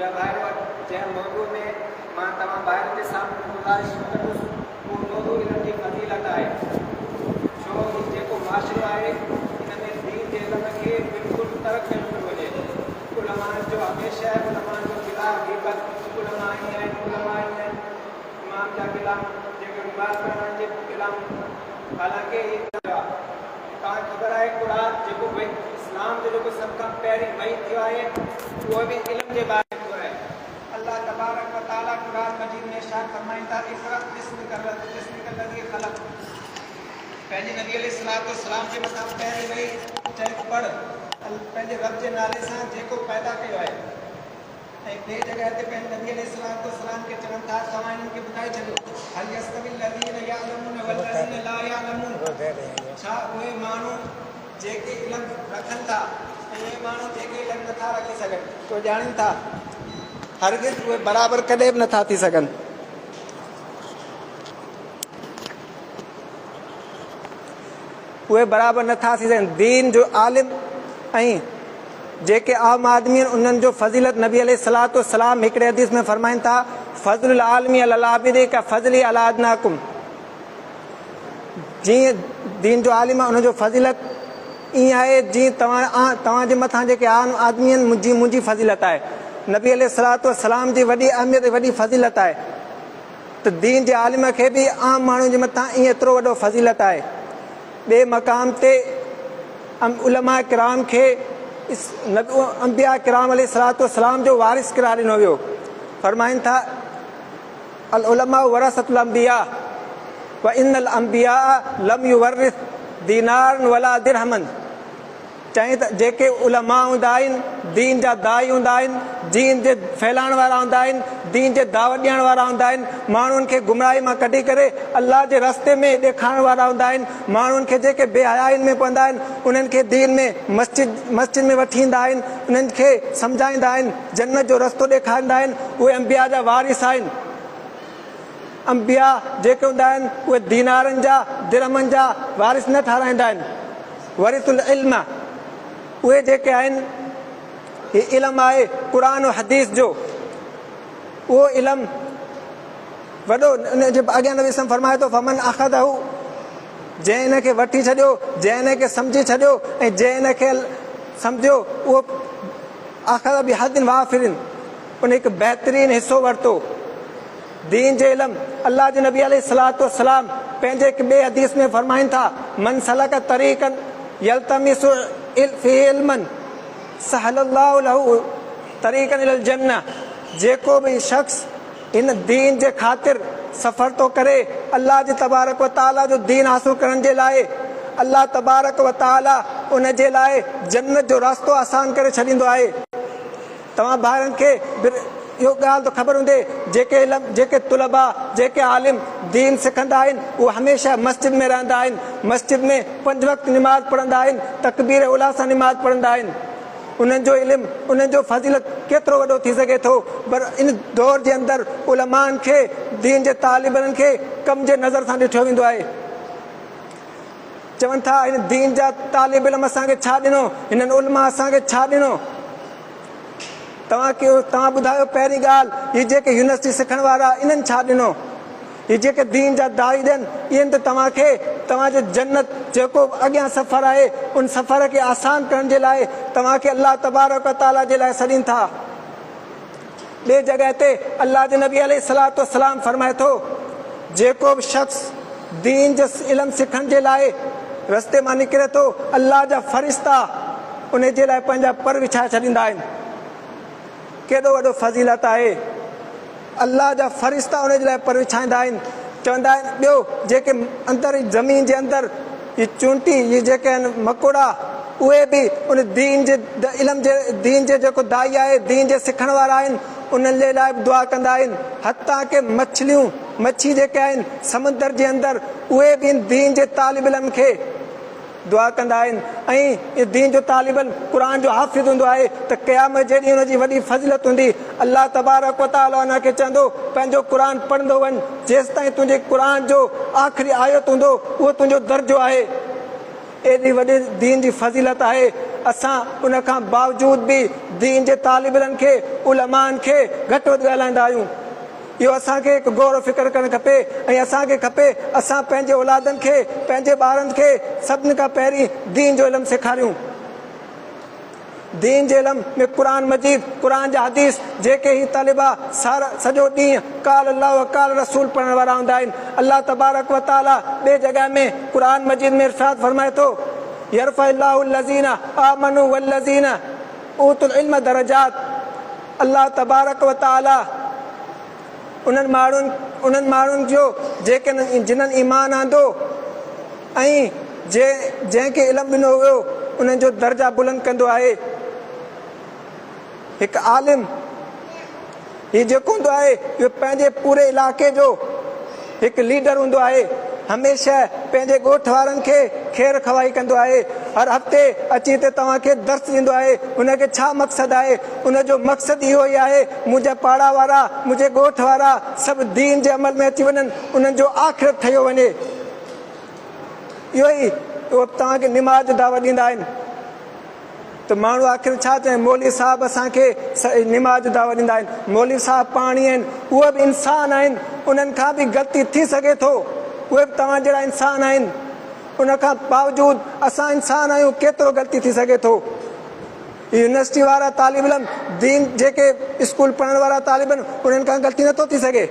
जब जंहिं मौज़ू में मां तव्हां ॿाहिरि जे साम्हूं गुज़ारिश कंदुसि उहो मौज़ू इल्म जी फज़ीलत आहे। छो जेको माशरो आहे इन में दीन जे इल्म खे बिल्कुलु तर्क कयो थो वञे। उलमाअनि जो हमेशह उलमाअनि जो ख़िलाफ़ ग़ीबत, उलमा ईअं आहिनि, उलमा ईअं आहिनि, इमाम जा क़िलाम जेके रिवाज़ करण जे क़िलाम, हालांकि तव्हांखे ख़बर आहे क़ुरान जेको भई इस्लाम जो जेको सभ खां पहिरीं वही थियो आहे उहो बि इल्म जे बारे में आहे। अल्लाह तबारक व तआला क़ुरान मजीद में इरशाद फरमाइनि था इक़रा बिस्मिकल लज़ी ख़लक़। पंहिंजे नबी अलैहिस्सलाम जे मथां पहिरीं वही चई पढ़ पंहिंजे रब जे नाले सां जेको पैदा कयो आहे। ऐं ॿिए जॻह ते पंहिंजे नबी अलैहिस्सलाम खे चवनि था तव्हां इन्हनि खे ॿुधाए छॾियो हल यस्तविल लज़ीन यअलमून वल्लज़ीन ला यअलमून। छा उहे माण्हू जेके इल्म रखनि था ऐं उहे माण्हू जेके इल्म नथा रखी सघनि तो ॼाणनि था हरगिज़ उहे बराबरि कॾहिं बि नथा थी सघनि। उहे बराबरि नथा थी सघनि। दीन जो आलिम ऐं जेके आम आदमी आहिनि उन्हनि जो फ़ज़ीलत नबी अलैहिस्सलाम हिकिड़े हदीस में फरमाइनि था फ़ज़लुल आलिमी अलल आबिदी का फ़ज़ली अला अदनाकुम। जीअं दीन जो आलिम आहे उनजो फ़ज़ीलत ईअं आहे जीअं तव्हांजे मथां जेके आम आदमी आहिनि मुंहिंजी फ़ज़ीलत आहे। नबी अलैहिस्सलाम जी वॾी अहमियत वॾी फ़ज़ीलत आहे त दीन जे आलिम खे बि आम माण्हुनि जे मथां ईअं एतिरो वॾो फ़ज़ीलत आहे। ॿिए मक़ाम ते उलमा किराम खे अंबिया किराम अलैहिस्सलाम जो वारिस करार ॾिनो वियो। फरमाइनि था अल उलमा वरसतुल अंबिया व इन्नल अंबिया लम युवर्रिस दीनारन वला दिरहमन। चई त जेके उलमा हूंदा आहिनि दीन जा दाई हूंदा आहिनि, दीन जे फैलाइण वारा हूंदा आहिनि, दीन जे दावत ॾियण वारा हूंदा आहिनि, माण्हुनि खे गुमराही मां कढी करे अल्लाह जे रस्ते में ॾेखारण वारा हूंदा आहिनि, माण्हुनि खे जेके बेहयाइन में पवंदा आहिनि उन्हनि खे दीन में मस्जिद में वठी ईंदा आहिनि, उन्हनि खे सम्झाईंदा आहिनि, जन्नत जो रस्तो ॾेखारींदा आहिनि, उहे अंबिया जा वारिस आहिनि। अंबिया जेके हूंदा आहिनि उहे दीनारनि जा दिरहमनि जा वारिस न ठाराईंदा आहिनि। वरितुल इल्म उहे जेके आहिनि ही इल्म आहे क़ुरान और हदीस जो, उहो इल्म वॾो उनजे अॻियां नबी सम फरमाए थो फमन अख़दहु, जंहिं हिन खे वठी छॾियो, जंहिं हिन खे सम्झी छॾियो ऐं जंहिं हिन खे सम्झियो उहो अख़द बिहदिन वाफ़िरिन, उन हिकु बहितरीनु हिसो वरितो दीन जे इल्म। अल्लाह जे नबी अलैहिस्सलाम पंहिंजे हिकु ॿिए हदीस में फरमाइनि था मन सलक तरीक़न यल्तमिसु फी इल्मन सहलल्लाहु लहू तरीक़न इलल जन्नह। जेको भी शख्स इन दीन जे ख़ातिर सफ़र तो करे अल्लाह जे तबारक व तआला जो दीन हासिल करण जे लाइ, अल्लाह तबारक व तआला उन जे लाइ जन्नत जो रास्तो आसान करे छॾींदो आहे। तव्हां ॿारनि खे इहो ॻाल्हि तो ख़बर हूंदे जेके तुलबा जेके आलिम दीन सिखंदा आहिनि उहे हमेशह मस्जिद में रहंदा आहिनि, मस्जिद में 5 वक़्त निमाज़ पढ़ंदा आहिनि, तकबीर उला सां निमाज़ पढ़ंदा आहिनि। उन्हनि जो इल्मु उन्हनि जो फ़ज़ीलत केतिरो वॾो थी सघे थो, पर इन दौर जे अंदरि उलमाअनि खे दीन जे तालिबनि खे कम जे नज़र सां ॾिठो वेंदो आहे। चवनि था हिन दीन जा तालिब इल्म असांखे छा ॾिनो, हिननि उलमा असांखे छा ॾिनो। तव्हां ॿुधायो पहिरीं ॻाल्हि, हीअ जेके यूनिवर्सिटी सिखण वारा इन्हनि छा ॾिनो, हीअ जेके दीन जा दाई ॾियनि इन्हनि त तव्हांखे तव्हांजो जन्नत जेको अॻियां सफ़र आहे उन सफ़र खे आसान करण जे लाइ तव्हांखे अल्लाह तबारक व तआला जे लाइ सॾीनि था। ॿिए जॻह ते अल्लाह जे नबी अलैहिस्सलाम फरमाए थो जेको बि शख़्स दीन जो इल्म सिखण जे लाइ रस्ते मां निकिरे थो अल्लाह जा फ़रिश्ता उन जे लाइ पंहिंजा पर विछाए छॾींदा आहिनि। केॾो वॾो फ़ज़ीलत आहे, अल्लाह जा फ़रिश्ता उन जे लाइ पर विछाईंदा आहिनि। चवंदा आहिनि ॿियो जेके अंदरि ज़मीन जे अंदरि ये चूंटी ये जेके आहिनि मकोड़ा उहे बि उन दीन जे इल्म जे दीन जे जेको दाई आहे दीन जे सिखण वारा आहिनि उन्हनि जे लाइ बि दुआ कंदा आहिनि। हता के मच्छी जेके आहिनि समुंद्र जे अंदरि उहे बि दीन जे तालिब इल्म खे दुआ कंदा आहिनि। ऐं इहो दीन जो तालिब इल्म क़ुरान जो हाफ़िज़ हूंदो आहे त क़यामत जे ॾींहुं हुनजी वॾी फ़ज़ीलत हूंदी। अल्लाह तबारक व तआला हुनखे चवंदो पंहिंजो क़ुरान पढ़ंदो वञ, जेसि ताईं तुंहिंजे क़ुरान जो आख़िरी आयत हूंदो उहो तुंहिंजो दर्जो आहे। एॾी वॾी दीन जी फ़ज़ीलत आहे। असां उन खां बावजूद भी दीन जे तालिब इल्म खे उलमान खे घटि वधि ॻाल्हाईंदा आहियूं। इहो असांखे हिकु गौर फ़िक्र करणु खपे ऐं असांखे खपे असां पंहिंजे औलादनि खे पंहिंजे ॿारनि खे सभिनी खां पहिरीं दीन जो इल्मु सेखारियूं। दीन जे इल्म में क़ुरान मजीद क़ुरान जा हदीस जेके ही तालिबा सारा सॼो ॾींहुं काल अल्लाह व काल रसूल पढ़ण वारा हूंदा आहिनि। अल्लाह तबारक व ताला ॿिए जॻह में क़ुरान मजीद में इरशाद फरमाए थो यरफ़अल्लाहु लज़ीना आमनू वल्लज़ीना ऊतुल इल्म दरजात। अल्लाह तबारक व ताला उन्हनि माण्हुनि जो जेके जिन्हनि ईमान आंदो ऐं जंहिंखे इल्मु ॾिनो हुयो उन्हनि जो दर्जा बुलंद कंदो आहे। हिकु आलिम हीउ जेको हूंदो आहे इहो पंहिंजे पूरे इलाइक़े जो हिकु लीडर हूंदो आहे। हमेशह पंहिंजे ॻोठ वारनि खे ख़ैर खवाई कंदो आहे। हर हफ़्ते अची त तव्हांखे दर्स ॾींदो आहे। उनखे छा मक़सदु आहे? उनजो मक़सदु इहो ई आहे मुंहिंजा पाड़ा वारा मुंहिंजे ॻोठ वारा सभु दीन जे अमल में अची वञनि, उन्हनि जो आख़िरत ठहियो वञे। इहो ई उहो तव्हांखे निमाज़ जो दावत ॾींदा आहिनि त माण्हू आख़िर छा चवनि मौलवी साहिबु असांखे निमाज़ जो दावत ॾींदा आहिनि। मौलवी साहिबु पाणी आहिनि, उहे बि इंसान आहिनि, उन्हनि खां बि ग़लती थी सघे थो। उहे बि तव्हां जहिड़ा इंसान आहिनि। उन खां बावजूद असां इंसान आहियूं, केतिरो ग़लती थी सघे थो। यूनिवर्सिटी वारा तालिब इल्म दीन जेके स्कूल पढ़ण वारा तालिब आहिनि उन्हनि खां ग़लती नथो थी सघे।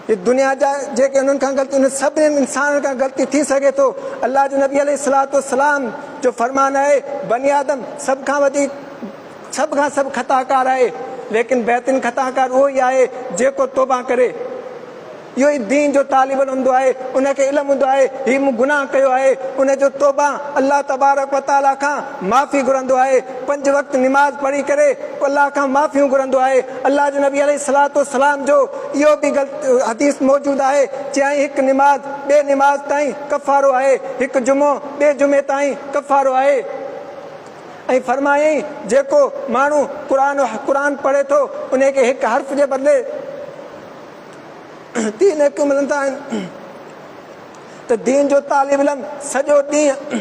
ये दुनिया जा जेके उन्हनि खां ग़लती उन सभिनी इंसाननि खां ग़लती थी सघे थो। अल्लाह जो नबी अलैहिस्सलातु वस्सलाम जो फरमान आहे बनी आदम सभ खां सभु ख़ताकार आहे, लेकिन बहितरीन ख़ताकार उहो ई आहे जेको तौबा करे। इहो ई दीन जो तालिब इल्मु हूंदो आहे। उनखे इल्मु हूंदो आहे हीउ मूं गुनाह कयो आहे, उनजो तौबा अल्लाह तबारक व ताला खां माफ़ी घुरंदो आहे। 5 वक़्त निमाज़ पढ़ी करे अल्लाह खां माफ़ियूं घुरंदो आहे। अल्लाह जो नबी अलैहिस्सलातु वस्सलाम जो इहो बि हदीस मौजूदु आहे चयाईं हिकु निमाज़ ॿिए निमाज़ ताईं कफ़ारो आहे, हिकु जुमो ॿिए जुमे ताईं कफ़ारो आहे। ऐं फरमायईं जेको माण्हू क़ुरान पढ़े थो उनखे हिकु हर्फ़ जे बदिले 3 नेकियूं मिलंदा आहिनि। त दीन जो तालिब इल्मु सॼो ॾींहुं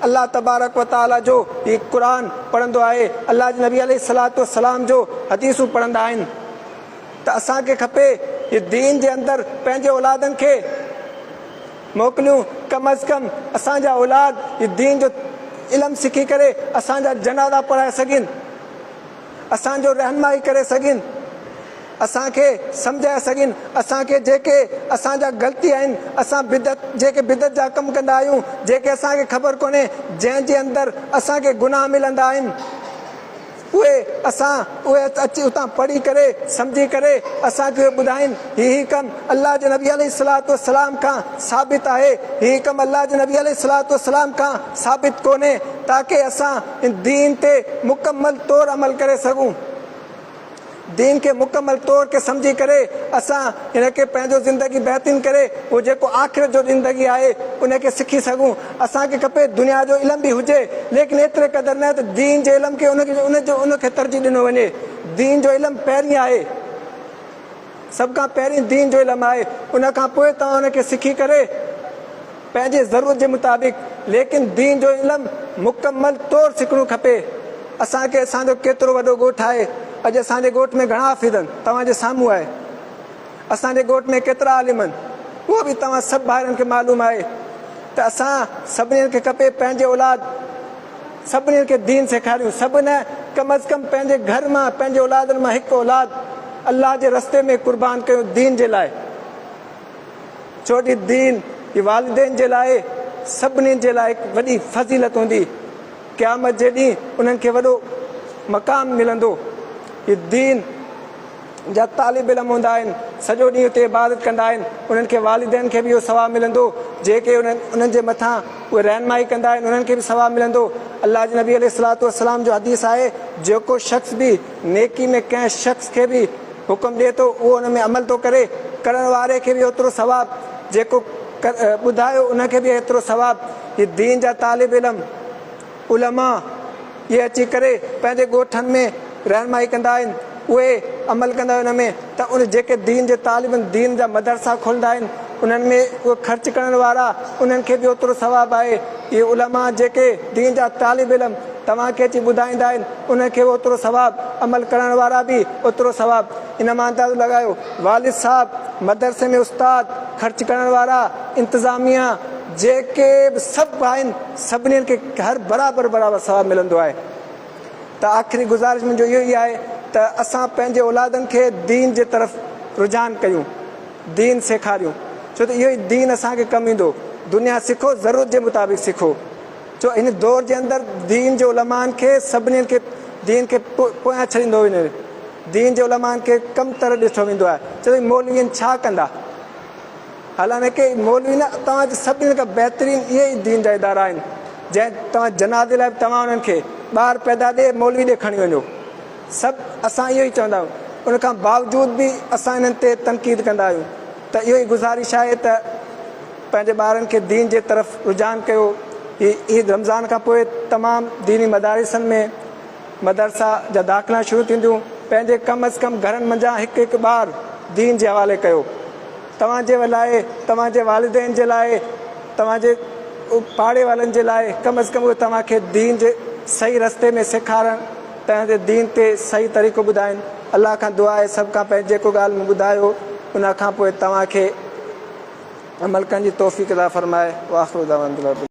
अल्लाह तबारक व ताला जो हीउ क़ुरान पढ़ंदो आहे, अल्लाह जे नबी अलैहिस्सलातु वस्सलाम जो हदीसूं पढ़ंदा आहिनि। त असांखे खपे हीउ दीन जे अंदरि पंहिंजे औलादनि खे मोकिलियूं। कम अज़ कम असांजा औलाद हीउ दीन जो इल्मु सिखी करे असांजा जनाज़ा पढ़ाए सघनि, असांजो रहनुमाई करे सघनि, असांखे सम्झाए सघनि। असांखे जेके असांजा ग़लती आहिनि, असां बिदत जा कमु कंदा आहियूं, जेके असांखे ख़बर कोन्हे जंहिंजे अंदरि असांखे गुनाह मिलंदा आहिनि, उहे अची उतां पढ़ी करे सम्झी करे असांखे ॿुधाइनि हीउ कमु अल्लाह जे नबी अलैहिस्सलातु वस्सलाम खां साबित आहे, हीउ कमु अल्लाह जे नबी अलैहिस्सलातु वस्सलाम खां साबित कोन्हे, ताकी असां दीन ते मुकमल तौर अमल करे सघूं। दीन खे मुकमल तौर खे सम्झी करे असां हिनखे पंहिंजो ज़िंदगी बहितरीन करे उहो जेको आख़िरत जो ज़िंदगी आहे उनखे सिखी सघूं। असांखे खपे दुनिया जो इल्मु बि हुजे, लेकिन एतिरे क़दुरु न त दीन जे इल्मु खे उनखे तरजीह ॾिनो वञे। दीन जो इल्मु पहिरीं आहे, सभ खां पहिरीं दीन जो इल्मु आहे। उन खां पोइ तव्हां उनखे सिखी करे पंहिंजे ज़रूरत जे मुताबिक़, लेकिन दीन जो इल्मु मुकमल तौर सिखणो खपे। असांखे असांजो केतिरो वॾो ॻोठु आहे, अॼु असांजे ॻोठ में घणा हाफ़िज़ आहिनि तव्हांजे साम्हूं आहे। असांजे ॻोठ में केतिरा आलिम आहिनि उहो बि तव्हां सभु भाइरनि खे मालूम आहे। त असां सभिनीनि खे खपे पंहिंजे औलाद सभिनीनि खे दीन सेखारियूं। सभु न कम अज़ कम पंहिंजे घर मां पंहिंजे औलादनि मां हिकु औलाद अल्लाह जे रस्ते में क़ुर्बान कयूं दीन जे लाइ। छो जो दीन ही वालिदैन जे लाइ सभिनी जे लाइ हिकु वॾी फज़ीलत हूंदी। क़यामत जे ॾींहुं उन्हनि खे वॾो मक़ाम मिलंदो। हीउ दीन जा तालिब इल्मु हूंदा आहिनि, सॼो ॾींहुं हुते इबादत कंदा आहिनि, उन्हनि खे वालिदैन खे बि इहो सवाबु मिलंदो। जेके उन्हनि जे मथां उहे रहनुमाई कंदा आहिनि उन्हनि खे बि सवाबु मिलंदो। अल्लाह जे नबी अलैहिस्सलातु वस्सलाम जो हदीस आहे जेको शख़्स बि नेकी में कंहिं शख़्स खे बि हुकुम ॾिए थो उहो उन में अमल थो करे, करण वारे खे बि ओतिरो सवाबु, जेको ॿुधायो उनखे बि एतिरो सवाबु। हीउ दीन जा तालिब इल्मु उलमा इहे अची करे पंहिंजे ॻोठनि में रहनुमाई कंदा आहिनि, उहे अमल कंदा आहिनि। उन में त उन जेके दीन जे तालिब दीन जा मदरसा खोलंदा आहिनि उन्हनि में उहे ख़र्च करण वारा उन्हनि खे बि ओतिरो सवाबु आहे। इहे उलमा जेके दीन जा तालिब इल्म तव्हांखे अची ॿुधाईंदा आहिनि उन्हनि खे बि ओतिरो सवाबु, अमल करण वारा बि ओतिरो सवाबु। इन मां अंदाज़ो लॻायो वालिद साहब, मदरसे में उस्ताद, ख़र्च करण वारा, इंतिज़ामिया जेके बि सभु आहिनि सभिनीनि खे हर बराबरि बराबरि सवाबु मिलंदो आहे। त आख़िरी गुज़ारिश मुंहिंजो इहो ई आहे त असां पंहिंजे औलादनि खे दीन जे तरफ़ रुझान कयूं, दीन सेखारियूं, छो त इहो ई दीन असांखे कमु ईंदो। दुनिया सिखो, ज़रूरत जे मुताबिक़ सिखो, छो हिन दौर जे अंदरि दीन जे उलमानि खे सभिनीनि खे दीन खे पोयां छॾींदो वञे, दीन जे उलमानि खे कमु तरह ॾिठो वेंदो आहे। चयो मौलवियुनि छा कंदा, हालांकि मौलवी न, तव्हांजे सभिनी खां बहितरीनु इहे ई दीन जा इदारा आहिनि। जंहिं तव्हां जनाज़े लाइ तव्हां उन्हनि खे ॿार पैदा ॾे मौलवी ॾे खणी वञो, सभु असां इहो ई चवंदा आहियूं। उन खां बावजूदि बि असां इन्हनि ते तनक़ीद कंदा आहियूं। त इहो ई गुज़ारिश आहे त पंहिंजे ॿारनि खे दीन जे तरफ़ रुझान कयो। ईद रमज़ान खां पोइ तमामु दीनी मदारिसनि में मदरसा जा दाख़िला शुरू थींदियूं। पंहिंजे कम अज़ कम घरनि मंझां हिकु हिकु ॿार दीन जे हवाले कयो। तव्हांजे लाइ, तव्हांजे वालिदैन जे लाइ, तव्हांजे पाड़े वारनि जे लाइ कम अज़ कम उहे तव्हांखे दीन जे सही रस्ते में सेखारणु, तव्हांजे दीन ते सही तरीक़ो ॿुधाइनि। अलाह खां दुआ आहे सभु खां पहिरीं जेको ॻाल्हि मूं ॿुधायो उन खां पोइ तव्हांखे अमल करण जी तौफ़ीक़ अता फ़रमाए। वाख़िरु दावाना।